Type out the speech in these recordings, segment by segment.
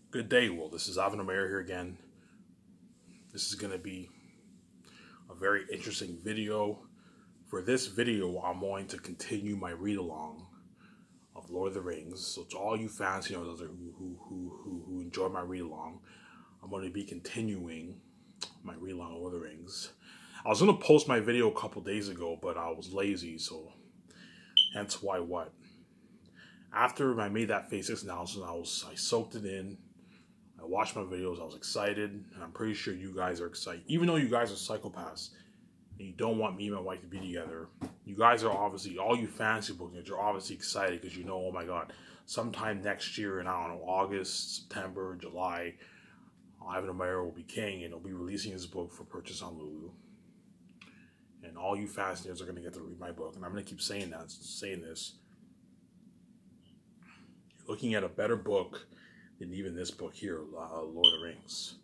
Good day, world. This is Ivan Omer here again. This is going to be a very interesting video. For this video, I'm going to continue my read-along of Lord of the Rings. So to all you fans, those who enjoy my read-along, I'm going to be continuing my read-along of Lord of the Rings. I was going to post my video a couple days ago, but I was lazy, so hence why what. After I made that Phase 6 announcement, I soaked it in. I watched my videos, I was excited, and I'm pretty sure you guys are excited. Even though you guys are psychopaths, and you don't want me and my wife to be together, you guys are obviously, all you fantasy bookers, you're obviously excited because you know, oh my god, sometime next year in, I don't know, August, September, July, Ivan Omer will be king, and he'll be releasing his book for purchase on Lulu. And all you fantasy nerds are going to get to read my book, and I'm going to keep saying this. You're looking at a better book than even this book here, Lord of the Rings.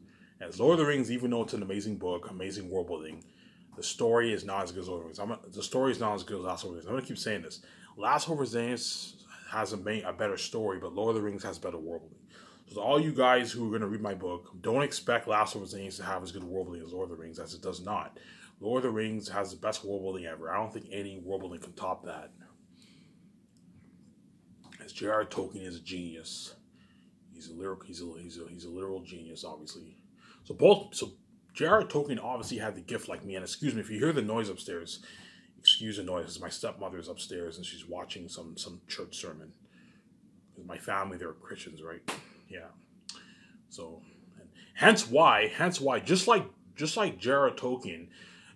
As Lord of the Rings, even though it's an amazing book, amazing world building, the story is not as good as Lord of the Rings. The story is not as good as Last Hope of Zanus. I'm going to keep saying this. Last Hope of Zanus has a better story, but Lord of the Rings has better world building. So to all you guys who are going to read my book, don't expect Last Hope of Zanus to have as good world building as Lord of the Rings, as it does not. Lord of the Rings has the best world building ever. I don't think any world building can top that. As J.R.R. Tolkien is a genius. He's a literal genius, obviously. So J.R.R. Tolkien obviously had the gift like me. And excuse me if you hear the noise upstairs. Excuse the noise. My stepmother is upstairs and she's watching some church sermon. My family, they're Christians, right? Yeah. So, hence why, just like J.R.R. Tolkien.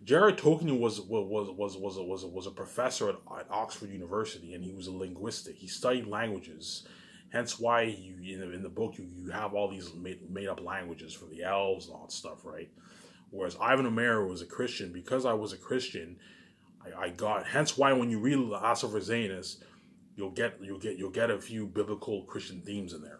J.R.R. Tolkien was a professor at Oxford University, and he was a linguistic. He studied languages. Hence why in the book you have all these made up languages for the elves and all that stuff, right? Whereas Ivan Omer was a Christian. Because I was a Christian, I got. Hence why when you read Last Hope of Zanus, you'll get a few biblical Christian themes in there.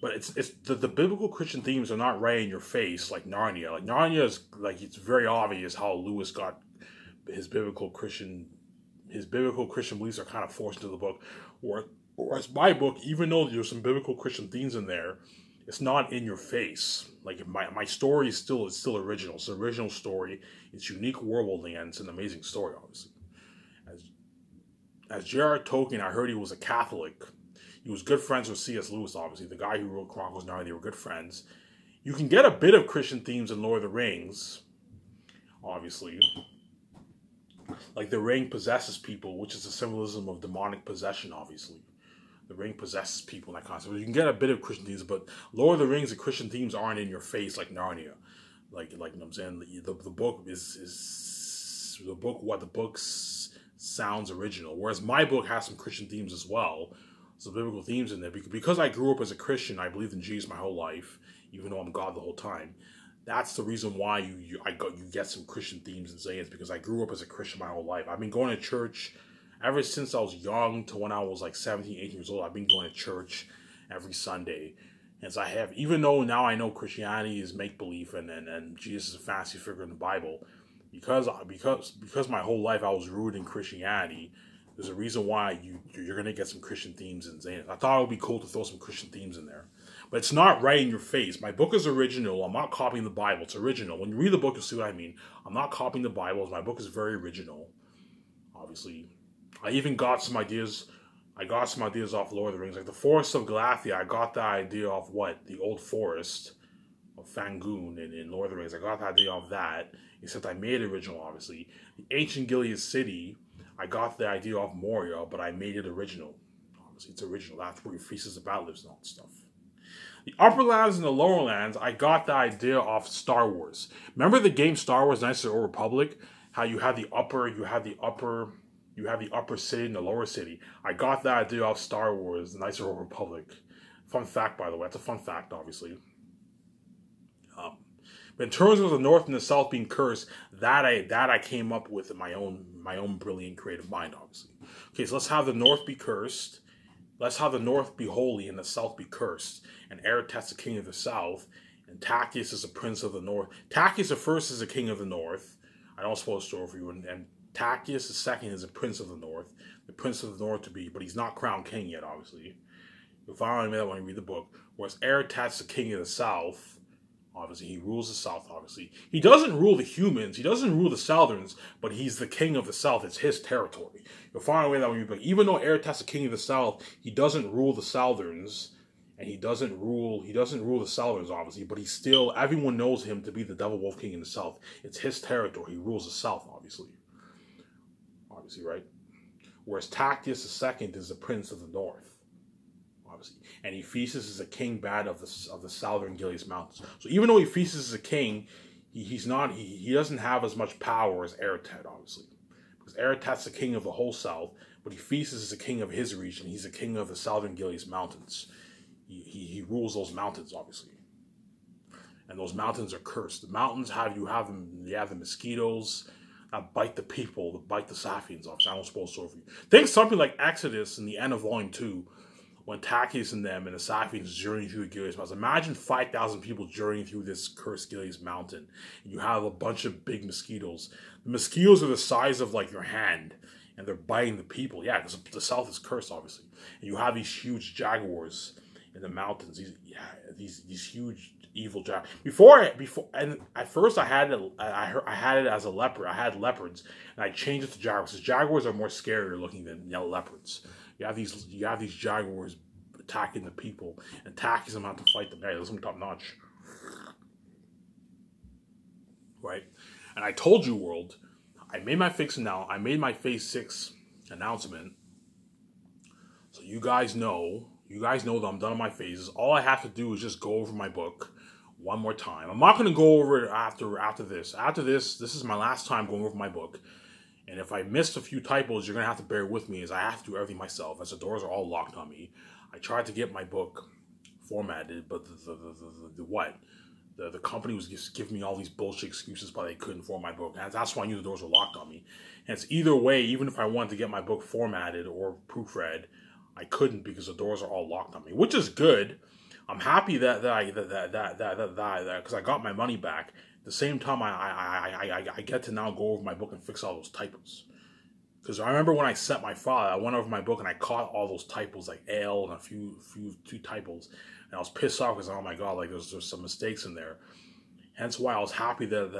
But it's the biblical Christian themes are not right in your face like Narnia. Like Narnia is like, it's very obvious how Lewis got his biblical Christian beliefs are kind of forced into the book. Whereas my book, even though there's some biblical Christian themes in there, it's not in your face. Like my story is still original. It's an original story. It's unique world building, and it's an amazing story, obviously. As J.R.R. Tolkien, I heard he was a Catholic. He was good friends with C.S. Lewis, obviously. The guy who wrote Chronicles of Narnia, they were good friends. You can get a bit of Christian themes in Lord of the Rings, obviously. Like the ring possesses people, which is a symbolism of demonic possession, obviously. The ring possesses people and that concept. You can get a bit of Christian themes, but Lord of the Rings, the Christian themes aren't in your face like Narnia. Like you know what I'm saying? The book the book sounds original. Whereas my book has some Christian themes as well. Some biblical themes in there. Because I grew up as a Christian, I believed in Jesus my whole life, even though I'm God the whole time. That's the reason why you get some Christian themes in Zanus, because I grew up as a Christian my whole life. I've been going to church ever since I was young to when I was like 17, 18 years old. I've been going to church every Sunday. As I have, even though now I know Christianity is make-believe and Jesus is a fantasy figure in the Bible, because my whole life I was rooted in Christianity, there's a reason why you're going to get some Christian themes in Zanus. I thought it would be cool to throw some Christian themes in there. But it's not right in your face. My book is original. I'm not copying the Bible. It's original. When you read the book, you'll see what I mean. I'm not copying the Bible. My book is very original, obviously. I even got some ideas. I got some ideas off Lord of the Rings. Like the Forest of Galathia, I got the idea off what? The old forest of Fangoon in Lord of the Rings. I got the idea off that, except I made it original, obviously. The Ancient Gilead City, I got the idea off Moria, but I made it original. Obviously, it's original. That's where Faces of Battle lives and all that stuff. The Upper Lands and the Lower Lands, I got the idea off Star Wars. Remember the game Star Wars: Knights of the Old Republic? How you have the upper city and the lower city. I got that idea off Star Wars: Knights of the Old Republic. Fun fact, by the way. That's a fun fact, obviously. But in terms of the North and the South being cursed, that I came up with in my own brilliant creative mind, obviously. Okay, so let's have the North be cursed. Let's have the North be holy and the South be cursed. And Eretet's the king of the South, and Tachys is the prince of the North. Tachys the first is the king of the North. I don't spoil the story for you. And Tachys the second is the prince of the North. The prince of the North to be, but he's not crowned king yet, obviously. You'll finally admit that when you read the book. Whereas Eretat's the king of the South. Obviously, he rules the South, obviously. He doesn't rule the humans. He doesn't rule the Southerns, but he's the king of the South. It's his territory. You'll find a way that when you read, even though Eretat's the king of the South, he doesn't rule the Southerns, and he doesn't rule the Southerns, obviously, but he's still, everyone knows him to be the Devil Wolf King in the South. It's his territory. He rules the South, obviously. Obviously, right? Whereas Tactius II is the prince of the North. And Ephesus is a king bad of the southern Gilead mountains. So even though Ephesus is a king, he doesn't have as much power as Eretat, obviously. Because Eretat's the king of the whole south, but Ephesus is the king of his region. He's the king of the southern Gilead mountains. He rules those mountains, obviously. And those mountains are cursed. The mountains you have the mosquitoes that bite the people, that bite the Saphians, obviously. I don't suppose so for you. Think something like Exodus in the end of Volume 2. When Tachys and them and the Saphians journey through the Gilead Mountains. Imagine 5,000 people journeying through this cursed Gilead Mountain. And you have a bunch of big mosquitoes. The mosquitoes are the size of like your hand. And they're biting the people. Yeah, because the south is cursed, obviously. And you have these huge jaguars in the mountains. These huge evil jaguars. And at first I had it as a leopard. I had leopards. And I changed it to jaguars. Because jaguars are more scarier looking than leopards. You have these jaguars attacking the people, and Tachys them out to fight them. Hey, those are top notch, right? And I told you, world, I made my phase 6 announcement, so you guys know that I'm done on my phases. All I have to do is just go over my book one more time. I'm not going to go over it after this. After this is my last time going over my book. And if I missed a few typos, you're going to have to bear with me as I have to do everything myself, as the doors are all locked on me. I tried to get my book formatted, but the company was just giving me all these bullshit excuses why they couldn't format my book. And that's why I knew the doors were locked on me. And it's either way, even if I wanted to get my book formatted or proofread, I couldn't because the doors are all locked on me, which is good. I'm happy that because I got my money back. At the same time, I get to now go over my book and fix all those typos. Because I remember when I set my file, I went over my book and I caught all those typos, like L and two typos. And I was pissed off because, oh my God, like there's some mistakes in there. Hence why I was happy that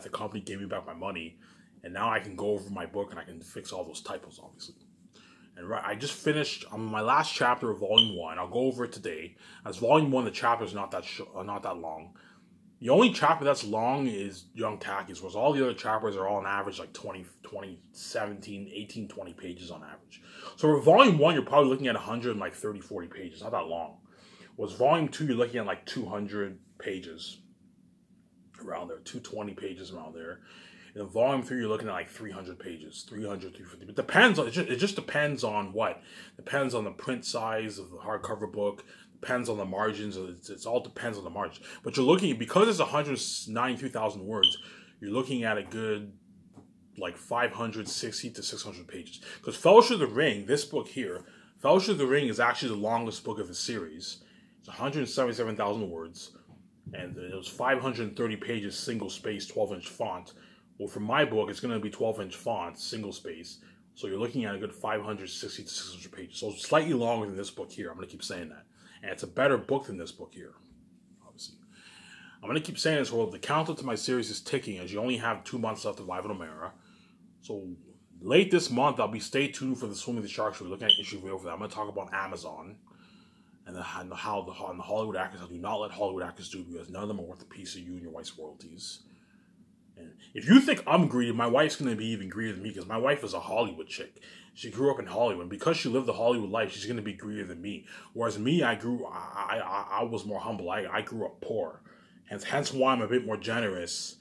the company gave me back my money. And now I can go over my book and I can fix all those typos, obviously. And I just finished my last chapter of Volume 1. I'll go over it today. As Volume 1, the chapters are not that long. The only chapter that's long is Young Tachys, whereas all the other chapters are all on average like 20, 17, 18, 20 pages on average. So for Volume 1, you're probably looking at 130, 40 pages. Not that long. Whereas Volume 2, you're looking at like 200 pages around there, 220 pages around there. And in Volume 3, you're looking at like 300 pages, 300, 350. It depends on, it just depends on what? Depends on the print size of the hardcover book. Depends on the margins. It all depends on the margin. But you're looking, because it's 193,000 words, you're looking at a good like 560 to 600 pages. Because Fellowship of the Ring, this book here, Fellowship of the Ring is actually the longest book of the series. It's 177,000 words. And it was 530 pages, single space, 12-inch font. Well, for my book, it's going to be 12-inch font, single space. So you're looking at a good 560 to 600 pages. So it's slightly longer than this book here. I'm going to keep saying that. And it's a better book than this book here, obviously. I'm going to keep saying this, well, the counter to my series is ticking as you only have 2 months left of Live in Omera. So late this month, I'll be stay tuned for the Swimming the Sharks. We're looking at issue video for that. I'm going to talk about Amazon and how the Hollywood actors, I do not let Hollywood actors do because none of them are worth a piece of you and your wife's royalties. And if you think I'm greedy, my wife's going to be even greedier than me because my wife is a Hollywood chick. She grew up in Hollywood. And because she lived the Hollywood life, she's going to be greedier than me. Whereas me, I was more humble. I grew up poor. Hence why I'm a bit more generous.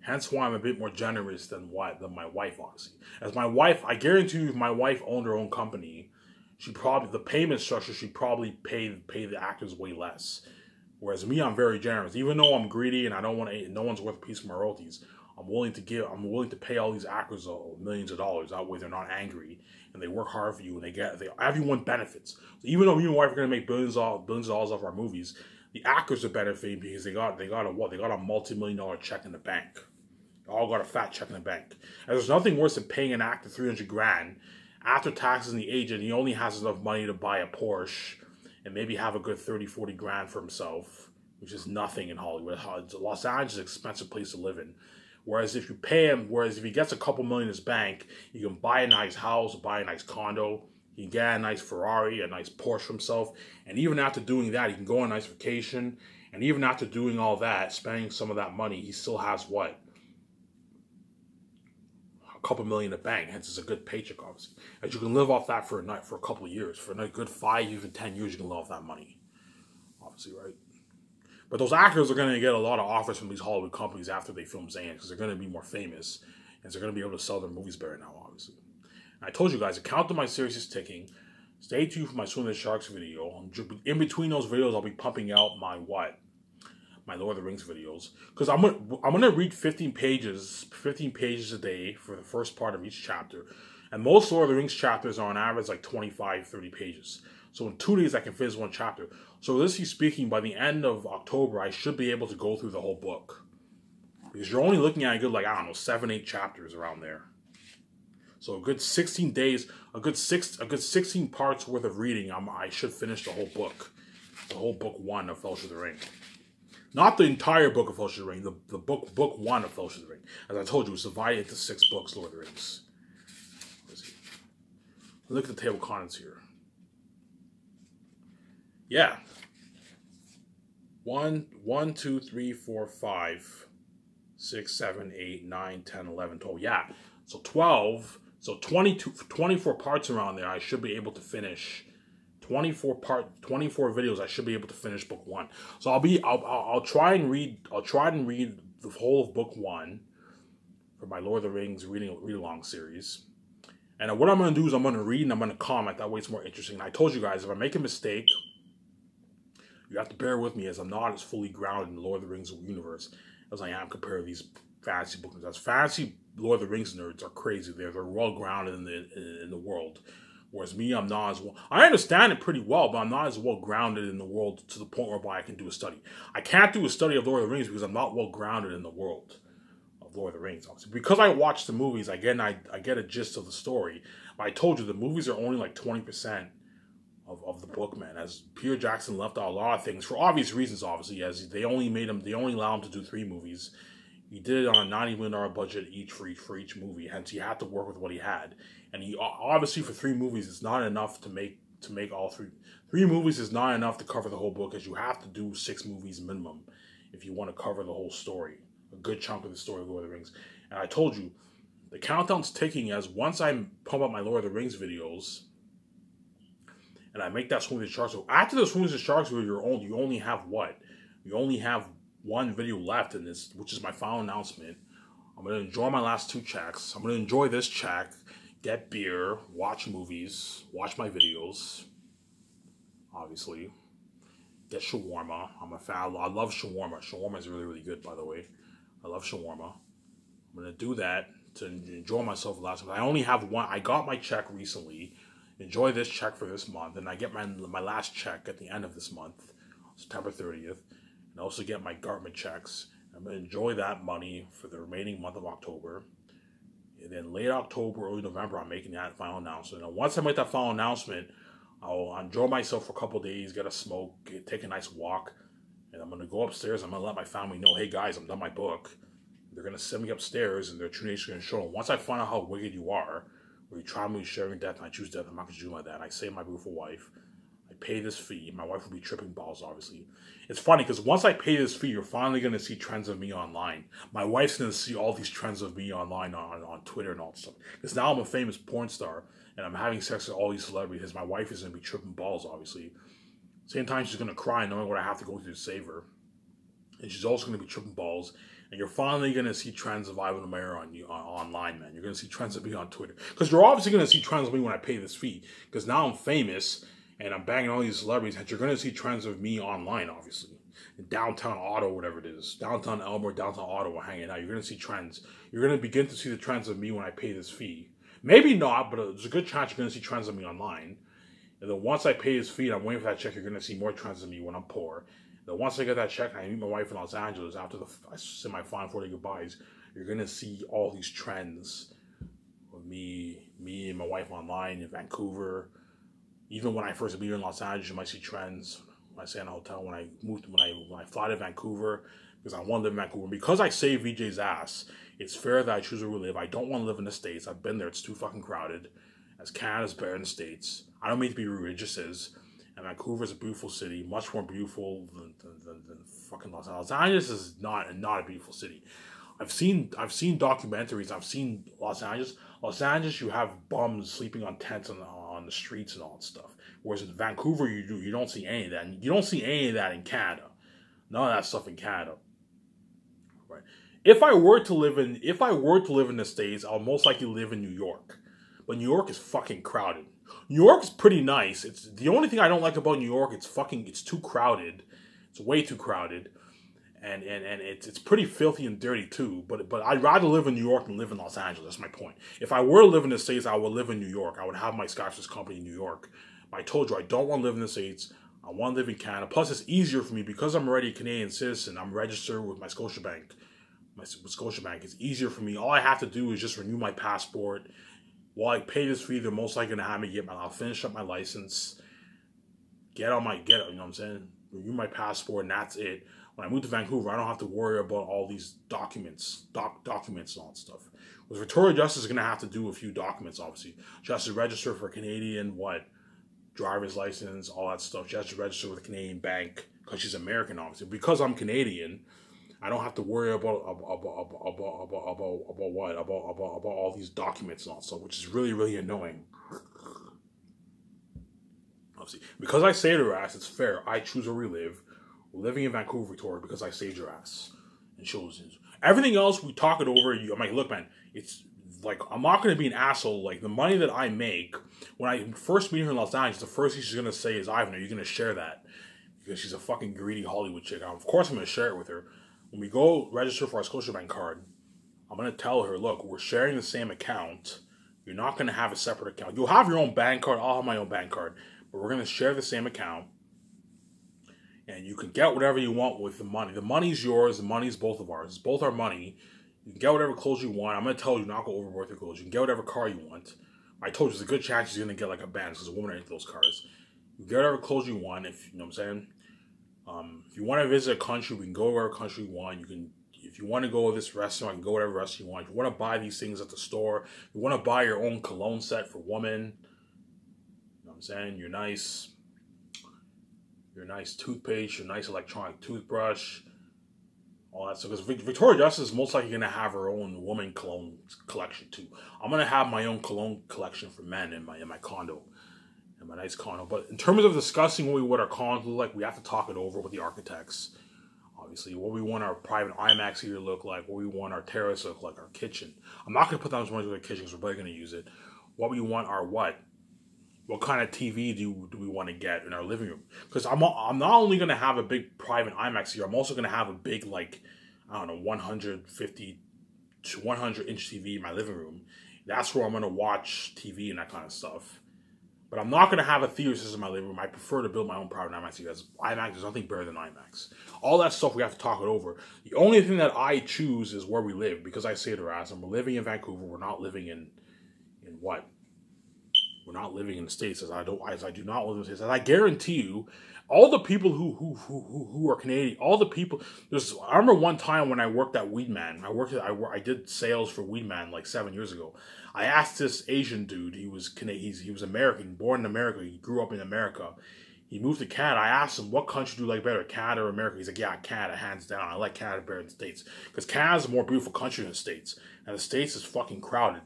Hence why I'm a bit more generous than my wife, honestly. As my wife, I guarantee you, if my wife owned her own company, the payment structure, she'd probably pay the actors way less. Whereas me, I'm very generous. Even though I'm greedy and I don't want to, no one's worth a piece of my royalties, I'm willing to pay all these actors millions of dollars. That way they're not angry and they work hard for you and everyone benefits. So even though me and my wife are going to make billions of dollars off our movies, the actors are benefiting because they got a multi-million-dollar check in the bank. They all got a fat check in the bank. And there's nothing worse than paying an actor $300,000 after taxes and the agent. He only has enough money to buy a Porsche and maybe have a good 30, 40 grand for himself, which is nothing in Hollywood. Los Angeles is an expensive place to live in. Whereas if you pay him, whereas if he gets a couple million in his bank, you can buy a nice house, buy a nice condo, he can get a nice Ferrari, a nice Porsche for himself, and even after doing that, he can go on a nice vacation, and even after doing all that, spending some of that money, he still has what? A couple million in the bank, hence it's a good paycheck, obviously. And you can live off that for a couple of years. For a good 5, even 10 years, you can live off that money. Obviously, right? But those actors are going to get a lot of offers from these Hollywood companies after they film Zayn, because they're going to be more famous, and they're going to be able to sell their movies better now, obviously. And I told you guys, the count of my series is ticking. Stay tuned for my Swim with the Sharks video. In between those videos, I'll be pumping out my Lord of the Rings videos, because I'm gonna read 15 pages a day for the first part of each chapter, and most Lord of the Rings chapters are on average like 25, 30 pages. So in 2 days I can finish one chapter. So realistically speaking, by the end of October, I should be able to go through the whole book, because you're only looking at a good, like, I don't know, 7, 8 chapters around there. So a good 16 days, a good 16 parts worth of reading. I should finish the whole book 1 of Fellowship of the Ring. Not the entire book of Fellowship of the Ring, the book 1 of Fellowship of the Ring. As I told you, it's divided into 6 books, Lord of the Rings. Look at the table of contents here. Yeah. 1, 2, 3, 4, 5, 6, 7, 8, 9, 10, 11, 12. Yeah. So 12, so 24 parts around there, I should be able to finish. 24 videos, I should be able to finish book 1. So I'll try and read the whole of book 1 for my Lord of the Rings read-along series. And what I'm going to do is I'm going to read and I'm going to comment. That way it's more interesting. And I told you guys, if I make a mistake, you have to bear with me, as I'm not as fully grounded in the Lord of the Rings universe as I am compared to these fantasy book nerds. As fantasy Lord of the Rings nerds are crazy. They're well grounded in the world. Whereas me, I'm not as well. I understand it pretty well, but I'm not as well grounded in the world to the point whereby I can do a study. I can't do a study of Lord of the Rings because I'm not well grounded in the world of Lord of the Rings. Obviously, because I watch the movies, I get a gist of the story. But I told you the movies are only like 20% of the book, man. As Peter Jackson left out a lot of things for obvious reasons. Obviously, as they only allow him to do 3 movies. He did it on a $90 million budget for each movie. Hence, he had to work with what he had. And he obviously, for 3 movies, it's not enough to make all 3. 3 movies is not enough to cover the whole book, as you have to do 6 movies minimum if you want to cover the whole story, a good chunk of the story of Lord of the Rings. And I told you, the countdown's ticking, as once I pump up my Lord of the Rings videos, and I make that Swim with the Sharks. So after the Swim with the Sharks video, you only have what? You only have 1 video left in this, which is my final announcement. I'm going to enjoy my last 2 checks. I'm going to enjoy this check, get beer, watch movies, watch my videos, obviously. Get shawarma. I'm a fan. I love shawarma. Shawarma is really, really good, by the way. I love shawarma. I'm going to do that to enjoy myself the last month. I only have 1. I got my check recently. Enjoy this check for this month. And I get my last check at the end of this month, September 30th. And also get my government checks. I'm going to enjoy that money for the remaining month of October. And then late October, early November, I'm making that final announcement. And once I make that final announcement, I'll enjoy myself for a couple of days, get a smoke, take a nice walk. And I'm going to go upstairs. I'm going to let my family know, hey guys, I'm done my book. They're going to send me upstairs and their true nature is going to show them. Once I find out how wicked you are, where you try me sharing death and I choose death, I'm not going to do like that. I save my beautiful wife. I pay this fee. My wife will be tripping balls, obviously. It's funny because once I pay this fee, you're finally going to see trends of me online. My wife's going to see all these trends of me online on Twitter and all that stuff. Because now I'm a famous porn star and I'm having sex with all these celebrities. My wife is going to be tripping balls, obviously. Same time, she's going to cry knowing what I have to go through to save her. And she's also going to be tripping balls. And you're finally going to see trends of Ivan Mayer online, man. You're going to see trends of me on Twitter. Because you're obviously going to see trends of me when I pay this fee. Because now I'm famous and I'm banging all these celebrities. And you're going to see trends of me online, obviously. In downtown Ottawa, whatever it is. Downtown Elmore, downtown Ottawa, hanging out. You're going to see trends. You're going to begin to see the trends of me when I pay this fee. Maybe not, but there's a good chance you're going to see trends of me online. And then once I pay this fee and I'm waiting for that check, you're going to see more trends of me when I'm poor. Then once I get that check and I meet my wife in Los Angeles after I say my final 40 goodbyes, you're going to see all these trends of me and my wife online in Vancouver, Even when I first moved in Los Angeles, you might see trends. When I stay in a hotel, when I fly to Vancouver, because I want to live in Vancouver. Because I save VJ's ass, it's fair that I choose where we live. I don't want to live in the States. I've been there. It's too fucking crowded. As Canada's better than the States. I don't mean to be rude. It just is. And Vancouver is a beautiful city, much more beautiful than fucking Los Angeles. Los Angeles is not a beautiful city. I've seen documentaries. I've seen Los Angeles. Los Angeles, you have bums sleeping on tents on the streets and all that stuff. Whereas in Vancouver, you don't see any of that. And you don't see any of that in Canada. None of that stuff in Canada. Right? If I were to live in the States, I'll most likely live in New York. But New York is fucking crowded. New York is pretty nice. It's the only thing I don't like about New York. It's too crowded. It's way too crowded. And it's pretty filthy and dirty too. But I'd rather live in New York than live in Los Angeles. That's my point. If I were to live in the States, I would live in New York. I would have my Scotch's company in New York. But I told you I don't want to live in the States. I want to live in Canada. Plus, it's easier for me because I'm already a Canadian citizen. I'm registered with my Scotiabank. It's easier for me. All I have to do is just renew my passport. While I pay this fee, they're most likely gonna have me I'll finish up my license, you know what I'm saying? Renew my passport, and that's it. When I move to Vancouver, I don't have to worry about all these documents and all that stuff. With Victoria Justice is gonna have to do a few documents, obviously. She has to register for Canadian, driver's license, all that stuff. She has to register with a Canadian bank, because she's American, obviously. Because I'm Canadian, I don't have to worry about all these documents and all stuff, which is really, really annoying. Obviously, because I saved her ass, it's fair. I choose where we live. We're living in Vancouver, Victoria, because I saved your ass. And shows everything else we talk it over. I'm like, look, man, it's like I'm not gonna be an asshole. Like the money that I make when I first meet her in Los Angeles, the first thing she's gonna say is, "Ivan, are you gonna share that?" Because she's a fucking greedy Hollywood chick. Of course, I'm gonna share it with her. When we go register for our Scotiabank card, I'm going to tell her, look, we're sharing the same account. You're not going to have a separate account. You'll have your own bank card. I'll have my own bank card. But we're going to share the same account. And you can get whatever you want with the money. The money's yours. The money's both of ours. It's both our money. You can get whatever clothes you want. I'm going to tell you not go overboard with your clothes. You can get whatever car you want. I told you there's a good chance she's going to get like a Benz because a woman ain't those cars. You can get whatever clothes you want, if you know what I'm saying. If you want to visit a country, we can go wherever country you want. If you want to go to this restaurant, you can go whatever restaurant you want. If you want to buy these things at the store, if you want to buy your own cologne set for women, you know what I'm saying? Your nice toothpaste, your nice electronic toothbrush, all that stuff. Because Victoria Justice is most likely going to have her own woman cologne collection too. I'm going to have my own cologne collection for men in my condo. My nice condo. But in terms of discussing what our condos look like, we have to talk it over with the architects. Obviously, what we want our private IMAX here to look like, what we want our terrace to look like, our kitchen. I'm not going to put that much with the kitchen because we're probably going to use it. What we want our what kind of TV do we want to get in our living room? Because I'm not only going to have a big private IMAX here, I'm also going to have a big, 150 to 100 inch TV in my living room. That's where I'm going to watch TV and that kind of stuff. But I'm not going to have a theater system in my living room. I prefer to build my own private IMAX because IMAX is nothing better than IMAX. All that stuff we have to talk it over. The only thing that I choose is where we live because I say to her, we're living in Vancouver. We're not living in what? We're not living in the States as I do not live in the States. And I guarantee you, all the people who are Canadian, all the people. I remember one time when I worked at Weedman. I did sales for Weedman like 7 years ago. I asked this Asian dude. He was American, born in America. He grew up in America. He moved to Canada. I asked him, what country do you like better, Canada or America? He's like, yeah, Canada, hands down. I like Canada better than the States. Because Canada's a more beautiful country than the States. And the States is fucking crowded.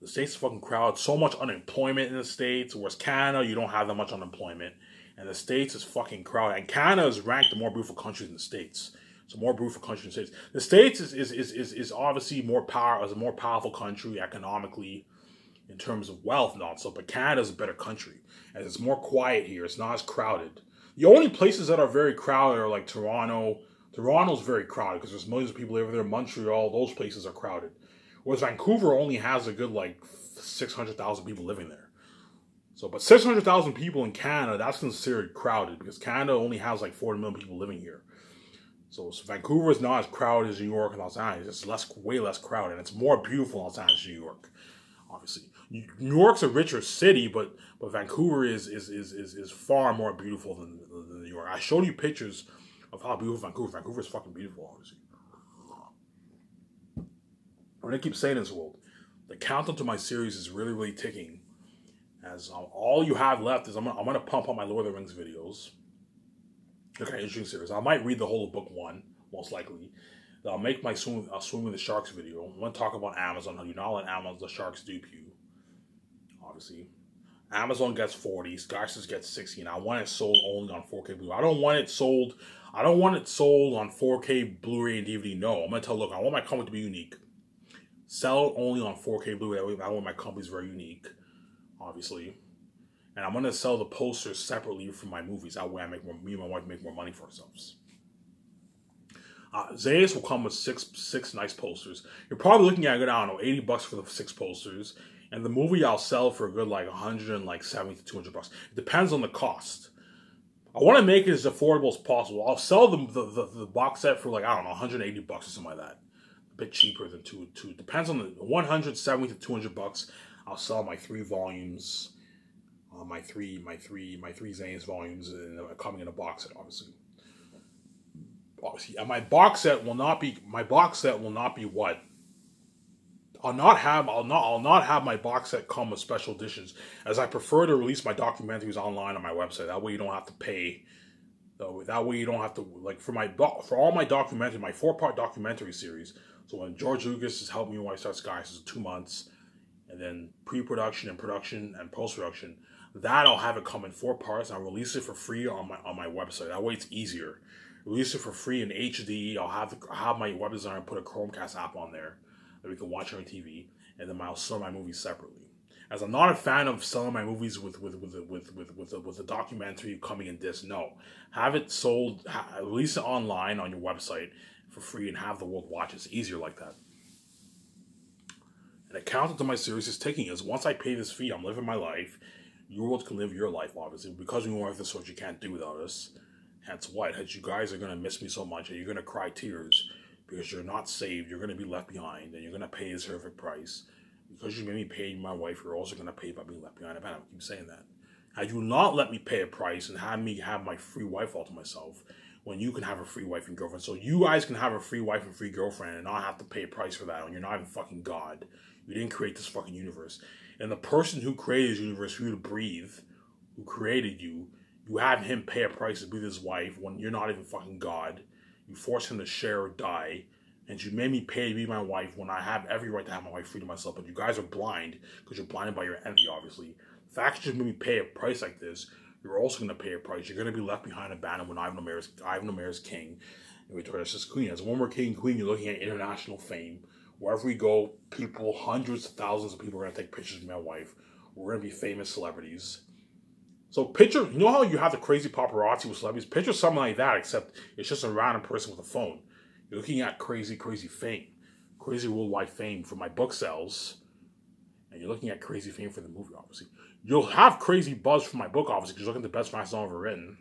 The States is fucking crowded. So much unemployment in the States. Whereas Canada, you don't have that much unemployment. And the States is fucking crowded. And Canada is ranked the more beautiful country than the States. It's a more beautiful country than the States. The States is obviously a more powerful country economically in terms of wealth and all stuff. But Canada is a better country. As it's more quiet here. It's not as crowded. The only places that are very crowded are like Toronto. Toronto's very crowded because there's millions of people over there. Montreal, those places are crowded. Whereas Vancouver only has a good 600,000 people living there. So, but 600,000 people in Canada, that's considered crowded because Canada only has 40 million people living here. So Vancouver is not as crowded as New York and Los Angeles. It's way less crowded. And it's more beautiful in Los Angeles, New York. Obviously, New York's a richer city, but Vancouver is far more beautiful than New York. I showed you pictures of how beautiful Vancouver. Vancouver is fucking beautiful, obviously. I'm gonna keep saying this, world. The countdown to my series is really, really ticking. As all you have left is I'm gonna pump out my Lord of the Rings videos. Okay, interesting series. I might read the whole of book 1, most likely. I'll make my swim with the sharks video. I'm gonna talk about Amazon. How you not let Amazon the sharks dupe you. Obviously, Amazon gets 40, Skysys gets 60, and I want it sold only on 4K Blu. I don't want it sold on 4K Blu-ray and DVD. No, I'm gonna tell. Look, I want my company to be unique. Sell it only on 4K Blu-ray. That way my company's very unique, obviously. And I'm gonna sell the posters separately from my movies. That way, me and my wife make more money for ourselves. Zayas will come with six nice posters. You're probably looking at, I don't know, $80 for the 6 posters. And the movie I'll sell for a good like $170 to $200. It depends on the cost. I want to make it as affordable as possible. I'll sell the box set for like, I don't know, $180 or something like that. A bit cheaper than two. Depends on the $170 to $200. I'll sell my 3 volumes, my three Zayas volumes, coming in a box set, obviously. And my box set will not be what? I'll not have my box set come with special editions, as I prefer to release my documentaries online on my website. That way you don't have to pay. That way you don't have to, like, for all my documentary, my 4-part documentary series. So when George Lucas has helped me when I start Skies, is 2 months, and then pre-production and production and post-production. That I'll have it come in 4 parts. And I'll release it for free on my website. That way it's easier. Release it for free in HD. I'll have my web designer put a Chromecast app on there that we can watch on TV, and then I'll sell my movies separately. As I'm not a fan of selling my movies with a documentary coming in disc. No, have it sold, release it online on your website for free, and have the world watch it. It's easier like that. And the countdown to my series is ticking. Is once I pay this fee, I'm living my life. Your world can live your life, obviously, because we work this sort you can't do without us. Hence what? Hence you guys are going to miss me so much, and you're going to cry tears because you're not saved. You're going to be left behind, and you're going to pay a terrific price. Because you made me pay my wife, you're also going to pay by being left behind. I keep saying that. Had you not let me pay a price and had me have my free wife all to myself, when you can have a free wife and girlfriend. So you guys can have a free wife and free girlfriend and not have to pay a price for that when you're not even fucking God. You didn't create this fucking universe. And the person who created this universe for you to breathe, who created you, you have him pay a price to be his wife when you're not even fucking God. You force him to share or die. And you made me pay to be my wife when I have every right to have my wife free to myself. But you guys are blind because you're blinded by your envy, obviously. The fact that you made me pay a price like this, you're also going to pay a price. You're going to be left behind and abandoned when Ivan Omer's king and Victoria's queen. As one more king and queen, you're looking at international fame. Wherever we go, people, hundreds of thousands of people are going to take pictures of my wife. We're going to be famous celebrities. So picture, you know how you have the crazy paparazzi with celebrities? Picture something like that, except it's just a random person with a phone. You're looking at crazy, crazy fame. Crazy worldwide fame for my book sales. And you're looking at crazy fame for the movie, obviously. You'll have crazy buzz for my book, obviously, because you're looking at the best fantasy novel ever written.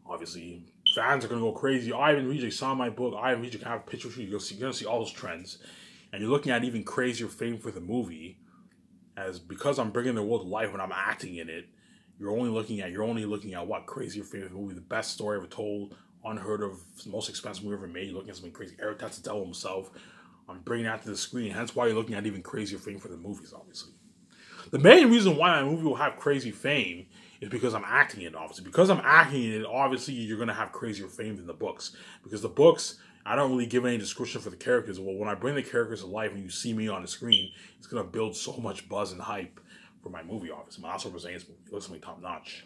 Obviously, fans are going to go crazy. Ivan Reed saw my book. Ivan Reed can have a picture of you. You're going to see all those trends. And you're looking at even crazier fame for the movie. As because I'm bringing the world to life when I'm acting in it, you're only looking at what? Crazier fame for the movie. The best story ever told. Unheard of, most expensive movie ever made. You're looking at something crazy. Eric Tatsitell himself. I'm bringing that to the screen. Hence why you're looking at even crazier fame for the movies, obviously. The main reason why my movie will have crazy fame is because I'm acting in it, obviously. Because I'm acting in it, obviously, you're going to have crazier fame than the books. Because the books, I don't really give any description for the characters. Well, when I bring the characters to life and you see me on the screen, it's going to build so much buzz and hype for my movie, obviously. My Last Representatives movie. It looks to me top notch.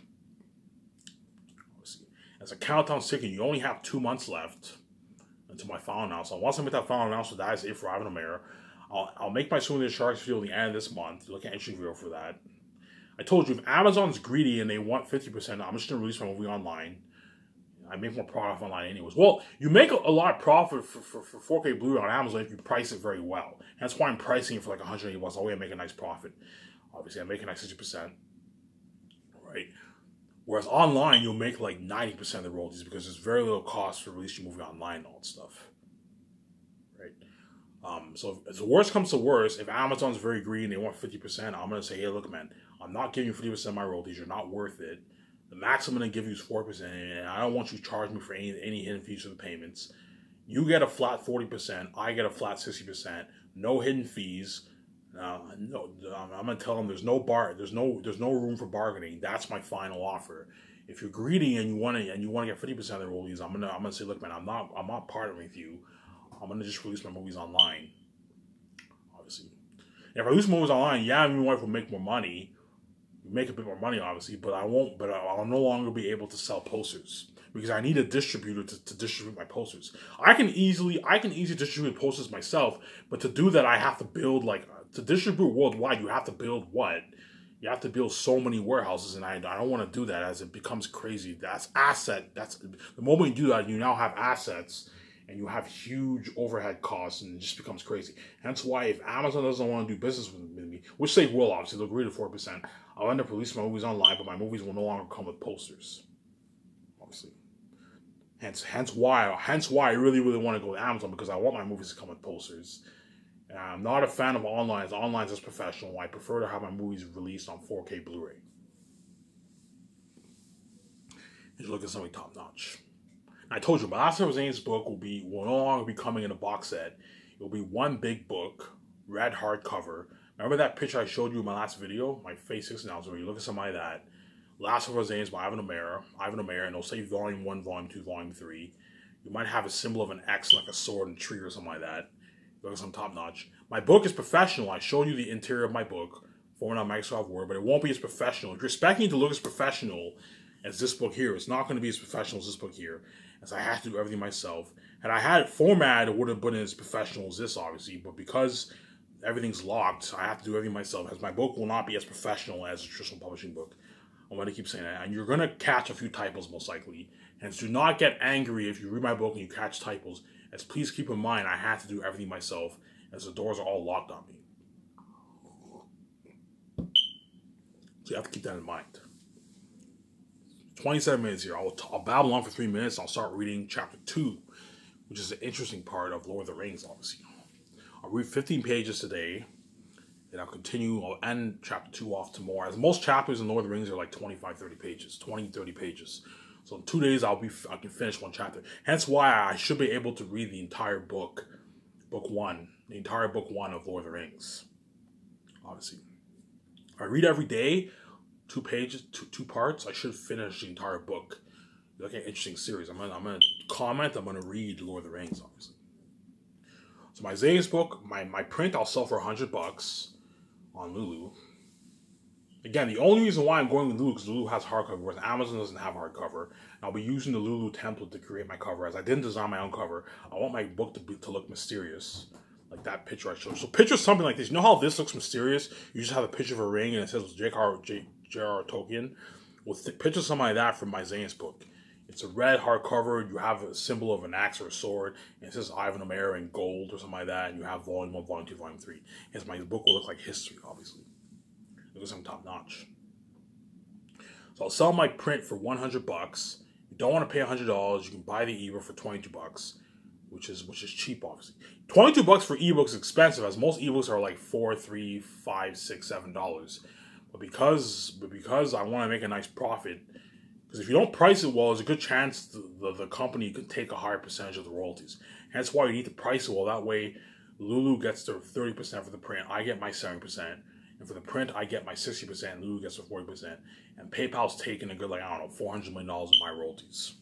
Obviously. As a countdown's ticking, you only have 2 months left until my final announcement. Once I make that final announcement, that is it for Ivan Omer. I'll make my Swimming with the Sharks video at the end of this month. Look at entry video for that. I told you, if Amazon's greedy and they want 50%, I'm just going to release my movie online. I make more profit online anyways. Well, you make a lot of profit for 4K Blu-ray on Amazon if you price it very well. That's why I'm pricing it for like $180. That way I make a nice profit. Obviously, I'm making like 60%. Right? Whereas online, you'll make like 90% of the royalties because there's very little cost to release your movie online and all that stuff. Right? So if the worst comes to worst, if Amazon's very greedy and they want 50%, I'm going to say, hey, look, man, I'm not giving you 50% of my royalties. You're not worth it. The max I'm going to give you is 4%, and I don't want you to charge me for any hidden fees for the payments. You get a flat 40%. I get a flat 60%. No hidden fees. No, I'm going to tell them there's no room for bargaining. That's my final offer. If you're greedy and you want to get 50% of the royalties, I'm gonna say, look, man, I'm not partnering with you. I'm gonna just release my movies online. Obviously, and if I release movies online, yeah, my wife will make more money, make a bit more money, obviously, but I won't. But I'll no longer be able to sell posters because I need a distributor to distribute my posters. I can easily distribute posters myself, but to do that, I have to build to distribute worldwide. You have to build what? You have to build so many warehouses, and I don't want to do that as it becomes crazy. That's the moment you do that, you now have assets, and you have huge overhead costs, and it just becomes crazy. Hence why if Amazon doesn't want to do business with me, which they will, obviously, they'll agree to 4%, I'll end up releasing my movies online, but my movies will no longer come with posters. Obviously. Hence why I really want to go to Amazon, because I want my movies to come with posters. I'm not a fan of online. Online is professional. I prefer to have my movies released on 4K Blu-ray. You look at something top notch. I told you, my last ever Zane's book will no longer be coming in a box set. It will be one big book, red hardcover. Remember that picture I showed you in my last video, my Phase 6 announcement? You look at something like that. Last ever Zane's by Ivan O'Meara, and it'll say Volume 1, Volume 2, Volume 3. You might have a symbol of an X, like a sword and tree or something like that. Look at some top notch. My book is professional. I showed you the interior of my book, format on Microsoft Word, but it won't be as professional. If you're expecting it to look as professional as this book here, it's not going to be as professional as this book here, as I have to do everything myself. Had I had it formatted, it would have been as professional as this, obviously, but because everything's locked, I have to do everything myself, as my book will not be as professional as a traditional publishing book. I'm going to keep saying that. And you're going to catch a few typos, most likely. Hence, do not get angry if you read my book and you catch typos. As please keep in mind, I have to do everything myself, as the doors are all locked on me. So you have to keep that in mind. 27 minutes here. I'll babble on for 3 minutes. I'll start reading chapter 2, which is an interesting part of Lord of the Rings, obviously. I'll read 15 pages today, and I'll end chapter 2 off tomorrow. As most chapters in Lord of the Rings are like 25, 30 pages, 20, 30 pages. So in 2 days, I can finish one chapter. Hence why I should be able to read the entire book, book 1 of Lord of the Rings. Obviously, I read every day, 2 pages, two parts. I should finish the entire book. It's like an interesting series. I'm gonna comment. I'm gonna read Lord of the Rings, obviously. So my Zane's book, my print, I'll sell for $100 on Lulu. Again, the only reason why I'm going with Lulu is because Lulu has hardcover, whereas Amazon doesn't have hardcover. And I'll be using the Lulu template to create my cover, as I didn't design my own cover. I want my book to look mysterious, like that picture I showed. So picture something like this. You know how this looks mysterious? You just have a picture of a ring and it says J.R.R. Tolkien. Well, picture something like that from my Zane's book. It's a red hardcover. You have a symbol of an axe or a sword, and it says Ivan O'Meara in gold or something like that. And you have Volume 1, Volume 2, Volume 3. Hence, my book will look like history, obviously. It looks like top notch. So I'll sell my print for $100. You don't want to pay $100. You can buy the ebook for $22, which is cheap, obviously. $22 for ebooks is expensive, as most ebooks are like $4, $3, $5, $6, $7. But because I want to make a nice profit, because if you don't price it well, there's a good chance the company could take a higher percentage of the royalties. Hence why you need to price it well. That way, Lulu gets their 30% for the print. I get my 70%. And for the print, I get my 60%. Lulu gets their 40%. And PayPal's taking a good, $400 million in my royalties.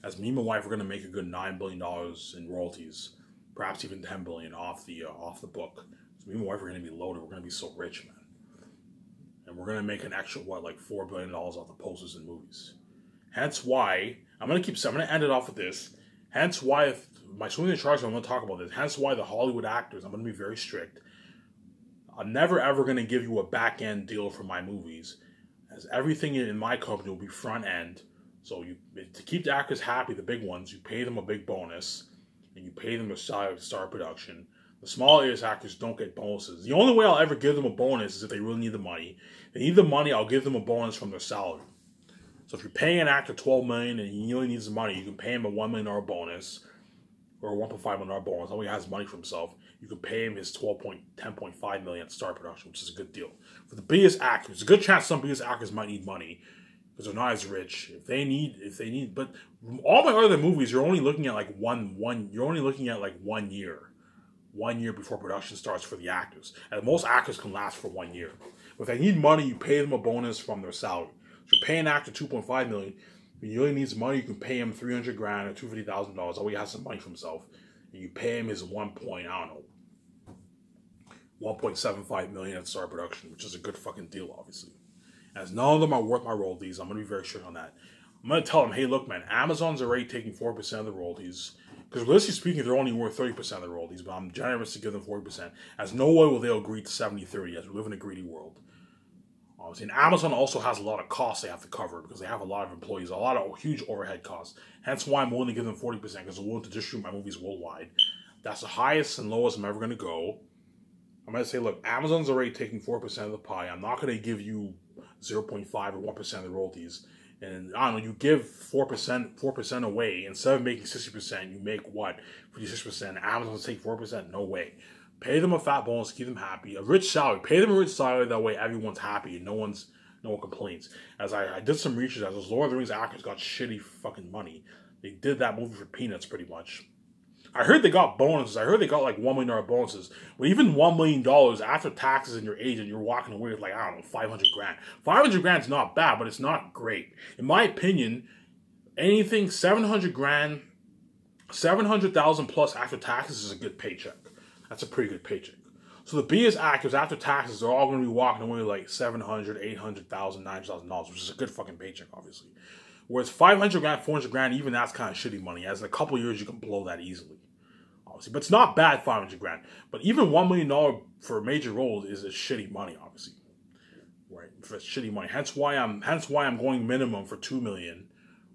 As me and my wife are going to make a good $9 billion in royalties. Perhaps even $10 billion off the book. So me and my wife are going to be loaded. We're going to be so rich, man. And we're going to make an extra, $4 billion off the posters and movies. Hence why, I'm going to end it off with this. Hence why, if my swing in charge, I'm going to talk about this. Hence why the Hollywood actors, I'm going to be very strict. I'm never ever going to give you a back end deal for my movies, as everything in my company will be front end. So to keep the actors happy, the big ones, you pay them a big bonus, and you pay them a salary to start production. The small A-list actors don't get bonuses. The only way I'll ever give them a bonus is if they really need the money. If they need the money, I'll give them a bonus from their salary. So if you're paying an actor $12 million and he really needs the money, you can pay him a $1 million bonus or a $1.5 million bonus. Nobody has money for himself. you can pay him his 10.5 million at start production, which is a good deal. For the biggest actors, there's a good chance some biggest actors might need money because they're not as rich. If they need, but all my other movies, you're only looking at like you're only looking at like 1 year. 1 year before production starts for the actors. And most actors can last for 1 year. But if they need money, you pay them a bonus from their salary. So you pay an actor $2.5 million. When he really needs money, you can pay him $300,000 or $250,000. That way he has some money for himself. And you pay him his 1.75 million at start production, which is a good fucking deal, obviously. As none of them are worth my royalties, I'm going to be very strict on that. I'm going to tell them, hey, look, man, Amazon's already taking 4% of the royalties. Because realistically speaking, they're only worth 30% of the royalties, but I'm generous to give them 40%. As no way will they agree to 70-30, as we live in a greedy world. Obviously, and Amazon also has a lot of costs they have to cover because they have a lot of employees, a lot of huge overhead costs. Hence why I'm willing to give them 40% because I'm willing to distribute my movies worldwide. That's the highest and lowest I'm ever going to go. I'm going to say, look, Amazon's already taking 4% of the pie. I'm not going to give you 0.5 or 1% of the royalties. And I don't know, you give 4% away. Instead of making 60%, you make what? 56%. Amazon's take 4%? No way. Pay them a fat bonus, keep them happy. A rich salary. Pay them a rich salary, that way everyone's happy and no one complains. As I did some research, as those Lord of the Rings actors got shitty fucking money. They did that movie for peanuts, pretty much. I heard they got bonuses. I heard they got like $1 million bonuses. But even $1 million after taxes and your agent, you're walking away with like, I don't know, 500 grand. 500 grand is not bad, but it's not great. In my opinion, anything 700 grand, 700,000 plus after taxes is a good paycheck. That's a pretty good paycheck. So the biggest actors after taxes, they're all going to be walking away with like 700, 800,000, $900,000, which is a good fucking paycheck, obviously. Whereas 500 grand, 400 grand, even that's kind of shitty money. As in a couple of years, you can blow that easily. Obviously. But it's not bad, 500 grand. But even $1 million for a major role is a shitty money, obviously. Right? For shitty money. Hence why I'm going minimum for $2 million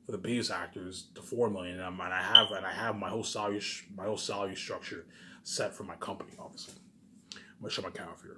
for the biggest actors to $4 million. And I have my whole salary structure set for my company, obviously. I'm gonna shut my camera off here.